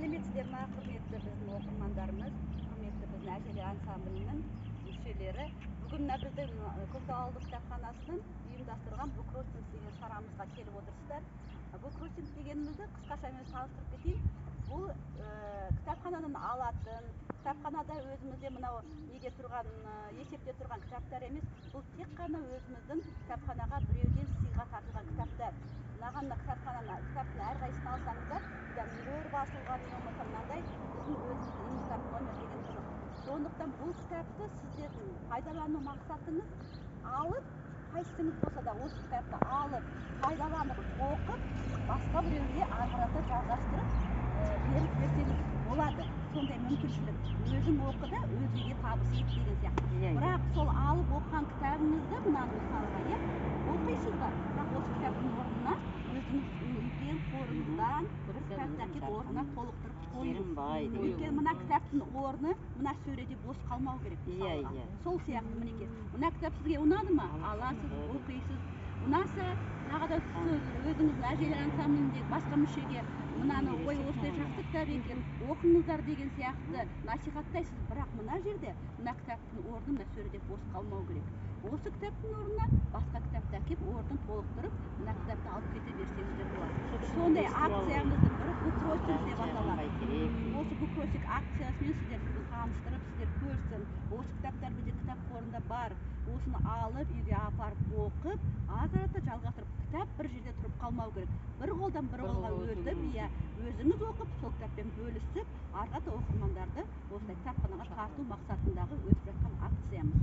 сәлеметсіздер ма, құрметті біздің оқырмандарымыз, құрметті біздің әжелер ансамблінің мүшелері. Бүгін мына біздің көктал кітапханасының ұйымдастырған буккроссинг деген шарамызға келіп отырсыздар. Буккроссинг дегенімізді қысқаша мен салыстырып кетейін. Бұл кітапханадан алатын, кітапханада өзімізде мынау неге тұрған, есепте тұрған кітаптар емес. Бұл тек қана өзіміздің кітапханаға біреуден сыйға тартылған кітаптар. Мынаған кітаптың әрқайсысын алсаңыздар, мөр басылған не болмаса мынандай біздің өзіміздің индустар номер деген тұр. Сондықтан бұл кітапты сіздердің пайдалану мақсатыңыз алып, қайсыңыз болса да осы кітапты алып, пайдаланып, оқып, басқа біреуге ары қарата жалғастырып беріп берсеңіз болады. Сондай мүмкіншілік. Өзің оқы да өзгеге табыс ет деген сияқты. Бірақ сол алып оқыған кітабыңызды мынаны мысалға оқисыз ба? Бірақ осы кітаптың орнына өзіңіз үлкен қорыңыздан бір кітапты әкеліп орнына толықтырып қойыңыз. Өйткені мына кітаптың орны мына сөреде бос қалмау керек. Сол сияқты мінекей. Мына кітап сізге ұнады ма? Аласыз, оқисыз. Ұнаса, тағы да өзіңіздің әжелер ансамблінде басқа мүшеге мынаны ой осындай жақсы кітап екен, оқыңыздар деген сияқты насихаттайсыз. Бірақ мына жерде мына кітаптың орны мына сөреде бос қалмау керек. Осы кітаптың орнына басқа кітапты әкеп орнын толықтырып, мына кітапты алып кете берсеңіздер болады. Сондай акциямыздың бірі буккроссинг деп аталады. Осы буккроссинг акциясымен сіздер таныстырып, сіздер көрсін. Осы кітаптар бізде кітап қорында бар. Осыны алып, үйге апарып оқып, ары қарата жалғастырып. Кітап бір жерде тұрып қалмау керек. Бір қолдан бір қолға өтіп, өзіңіз оқып, сол кітаппен бөлісіп, ары қарата оқырмандарды осындай кітапханаға тарту мақсатындағы өтіп жатқан акциямыз.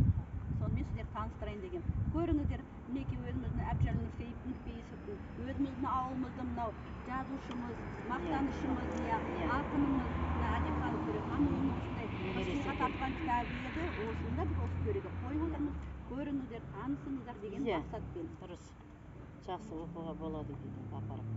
Сонымен сіздер таныстырайын деген. Көріңіздер, мінекей өзіміздің Әбжәлел Нұрпейісовтың, өзіміздің ауылымыздың мынау жазушымыз, мақтанышымыз, ақынымыз, Әлихан Төреханұлының осындай сыйға тартқан кітабы еді. Осыны да біз осы төреге қойып отырмыз. Көріңіздер, танысыңыздар деген мақсатпен. Дұрыс. Жақсы оқуға болады дейді апарып.